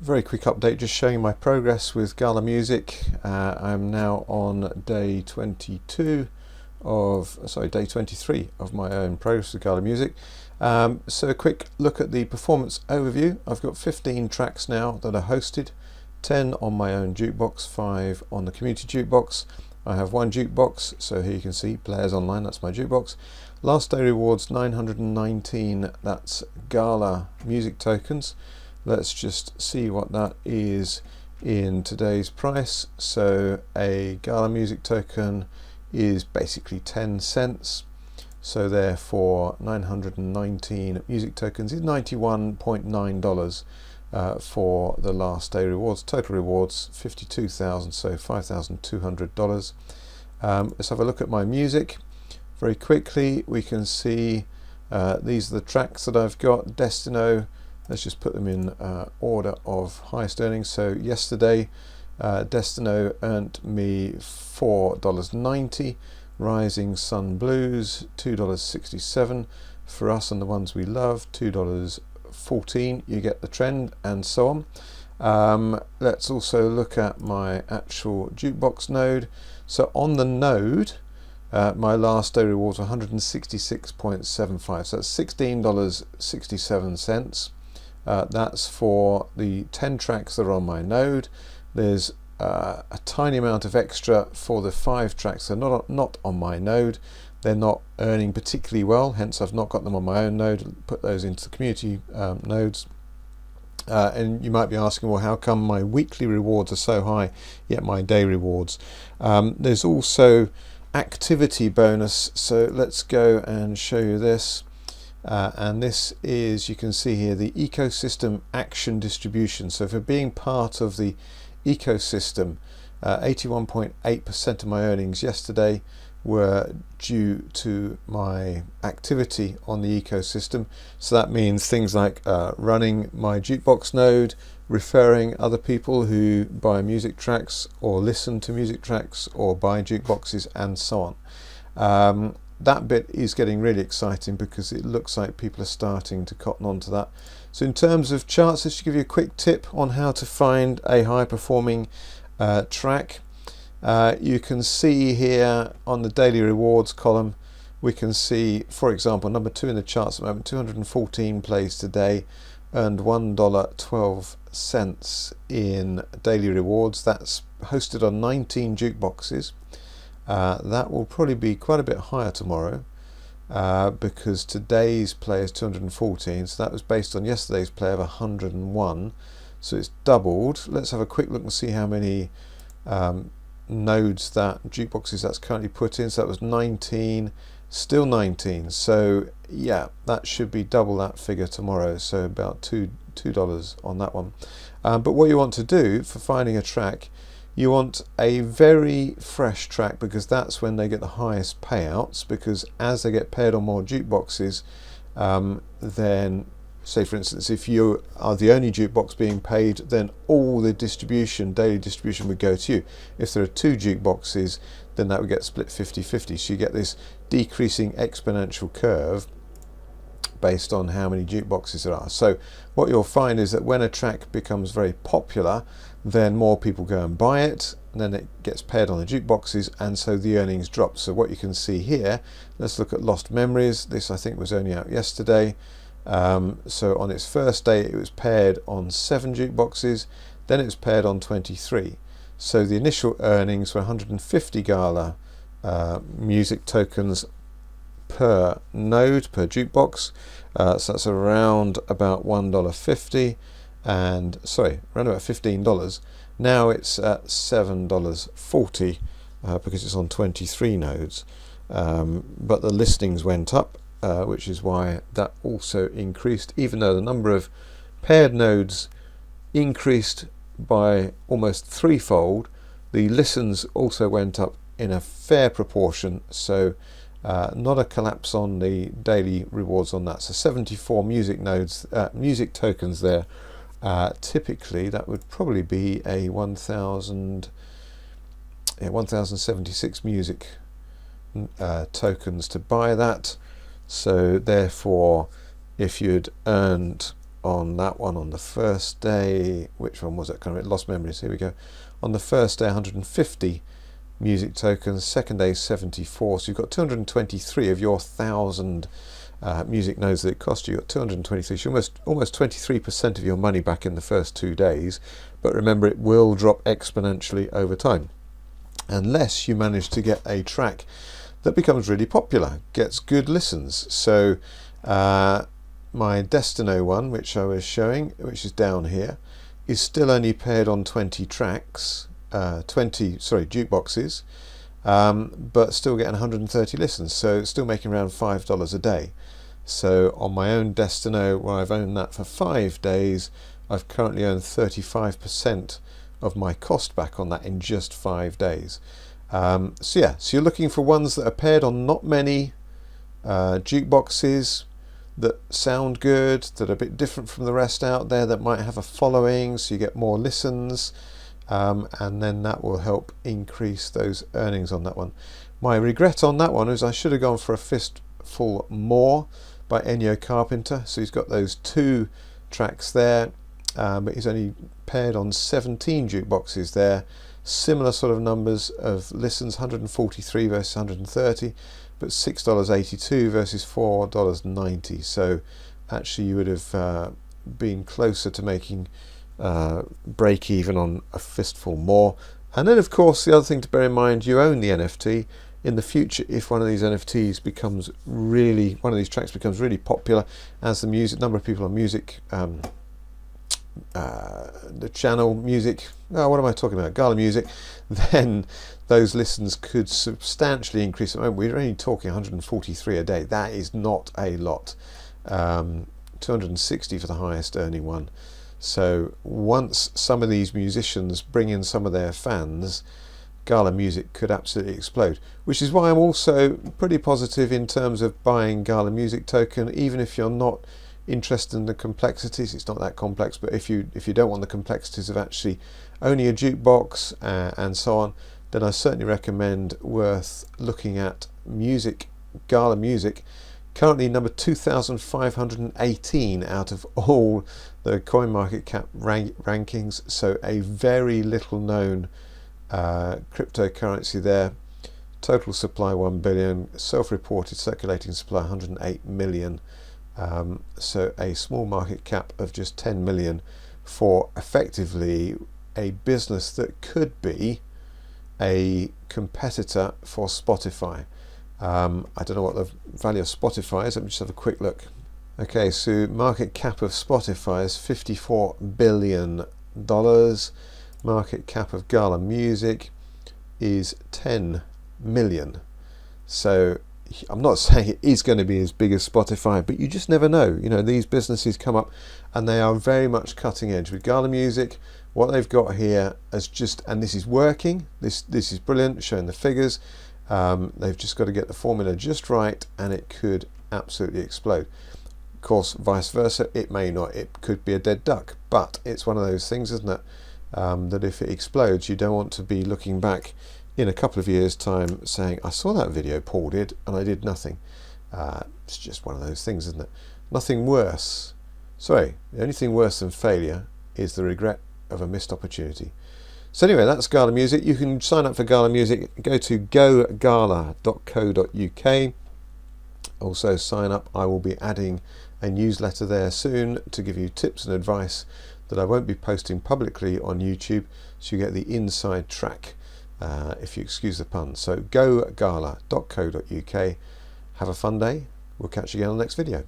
Very quick update, just showing my progress with Gala Music. I'm now on day 23 of my own progress with Gala Music. So a quick look at the performance overview. I've got 15 tracks now that are hosted, 10 on my own jukebox, 5 on the community jukebox. I have one jukebox, so here you can see Players Online, that's my jukebox. Last day rewards 919, that's Gala music tokens. Let's just see what that is in today's price. So a Gala music token is basically 10 cents. So therefore 919 music tokens is $91.9 for the last day rewards. Total rewards 52,000, so $5,200. Let's have a look at my music. Very quickly we can see these are the tracks that I've got. Destino, let's just put them in order of highest earnings. So yesterday Destino earned me $4.90. Rising Sun Blues $2.67. For Us and the Ones We Love $2.14. You get the trend, and so on. Let's also look at my actual jukebox node. So on the node, my last day rewards were 166.75, so that's $16.67. That's for the 10 tracks that are on my node. There's a tiny amount of extra for the 5 tracks that are not on my node. They're not earning particularly well, hence I've not got them on my own node. Put those into the community nodes. And you might be asking, well, how come my weekly rewards are so high yet my day rewards? There's also activity bonus, so let's go and show you this. And this is, you can see here, the ecosystem action distribution. So for being part of the ecosystem, 81.8% of my earnings yesterday were due to my activity on the ecosystem. So that means things like running my jukebox node, referring other people who buy music tracks or listen to music tracks or buy jukeboxes, and so on. That bit is getting really exciting because it looks like people are starting to cotton on to that. So in terms of charts, this should give you a quick tip on how to find a high performing track. You can see here on the daily rewards column, we can see, for example, number 2 in the charts at the moment, 214 plays today, earned $1.12 in daily rewards. That's hosted on 19 jukeboxes. That will probably be quite a bit higher tomorrow because today's play is 214, so that was based on yesterday's play of 101, so it's doubled. Let's have a quick look and see how many nodes, that jukeboxes that's currently put in. So that was 19, still 19, so yeah, that should be double that figure tomorrow, so about $2 on that one. But what you want to do for finding a track, you want a very fresh track, because that's when they get the highest payouts, because as they get paired on more jukeboxes, then say for instance if you are the only jukebox being paid, then all the distribution, daily distribution, would go to you. If there are 2 jukeboxes, then that would get split 50-50, so you get this decreasing exponential curve based on how many jukeboxes there are. So what you'll find is that when a track becomes very popular, then more people go and buy it, and then it gets paired on the jukeboxes, and so the earnings drop. So what you can see here, let's look at Lost Memories. This I think was only out yesterday. So on its first day it was paired on 7 jukeboxes, then it was paired on 23. So the initial earnings were 150 Gala music tokens per node, per jukebox. So that's around about $1.50, and sorry, around about $15. Now it's at $7.40 because it's on 23 nodes, but the listings went up, which is why that also increased. Even though the number of paired nodes increased by almost 3-fold, the listens also went up in a fair proportion, so not a collapse on the daily rewards on that. So 74 music nodes, music tokens there. Typically that would probably be a 1076 music tokens to buy that. So therefore if you'd earned on that one on the first day. Which one was it? Kind of lost memories. Here we go. On the first day, 150 music tokens. Second day, 74. So you've got 223 of your 1,000 music nodes that it cost you. You've got 223. So almost 23% of your money back in the first 2 days. But remember, it will drop exponentially over time, unless you manage to get a track that becomes really popular, gets good listens. So my Destino one, which I was showing, which is down here, is still only paired on 20 tracks, jukeboxes, but still getting 130 listens. So it's still making around $5 a day. So on my own Destino, where I've owned that for 5 days, I've currently earned 35% of my cost back on that in just 5 days. So you're looking for ones that are paired on not many jukeboxes, that sound good, that are a bit different from the rest out there, that might have a following, so you get more listens, and then that will help increase those earnings on that one. My regret on that one is I should have gone for A Fistful More by Ennio Carpenter. So he's got those 2 tracks there, but he's only paired on 17 jukeboxes there. Similar sort of numbers of listens, 143 versus 130, but $6.82 versus $4.90. So actually you would have been closer to making break even on A Fistful More. And then of course the other thing to bear in mind, you own the NFT. In the future, if one of these NFTs becomes really, one of these tracks becomes really popular, as the number of people on music, the channel music, what am I talking about? Gala Music, then those listens could substantially increase. We're only talking 143 a day. That is not a lot. 260 for the highest earning one. So once some of these musicians bring in some of their fans, Gala Music could absolutely explode, which is why I'm also pretty positive in terms of buying Gala Music token. Even if you're not interested in the complexities, it's not that complex, but if you don't want the complexities of actually owning a jukebox and so on, then I certainly recommend worth looking at Gala Music. Currently number 2,518 out of all the CoinMarketCap rankings, so a very little known cryptocurrency there. Total supply 1 billion, self-reported circulating supply 108 million. So a small market cap of just 10 million for effectively a business that could be a competitor for Spotify. I don't know what the value of Spotify is. Let me just have a quick look. Okay, so market cap of Spotify is $54 billion. Market cap of Gala Music is 10 million. So I'm not saying it is going to be as big as Spotify, but you just never know. You know, these businesses come up and they are very much cutting edge. With Gala Music, what they've got here is just, and this is working, this is brilliant, showing the figures. They've just got to get the formula just right and it could absolutely explode. Of course, vice versa, it may not. It could be a dead duck, but it's one of those things, isn't it? That if it explodes, you don't want to be looking back in a couple of years' time saying, I saw that video Paul did and I did nothing. It's just one of those things, isn't it? Nothing worse. Sorry, the only thing worse than failure is the regret of a missed opportunity. So anyway, that's Gala Music. You can sign up for Gala Music. Go to gogala.co.uk. Also sign up. I will be adding a newsletter there soon to give you tips and advice that I won't be posting publicly on YouTube, so you get the inside track, if you excuse the pun. So gogala.co.uk. Have a fun day. We'll catch you again on the next video.